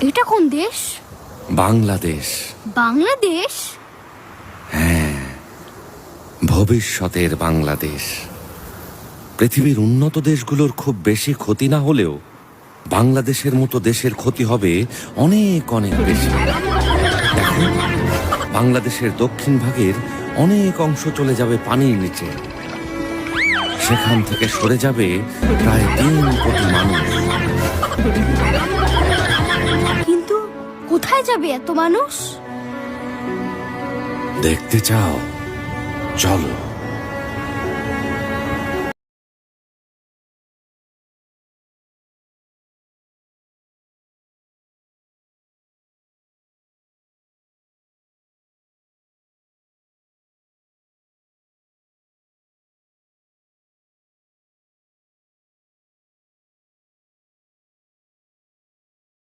এটা কোন দেশ? বাংলাদেশ। বাংলাদেশ? হ্যাঁ, ভবিষ্যতের বাংলাদেশ। পৃথিবীর উন্নত দেশগুলোর খুব বেশি ক্ষতি না হলেও বাংলাদেশের মতো দেশের ক্ষতি হবে অনেক অনেক বেশি। দেখো, বাংলাদেশের দক্ষিণ ভাগের অনেক অংশ চলে যাবে পানির নিচে। সেখান থেকে সরে যাবে প্রায় 3 কোটি মানুষ। কিন্তু কোথায় যাবে এত মানুষ? দেখতে চাও? চলো।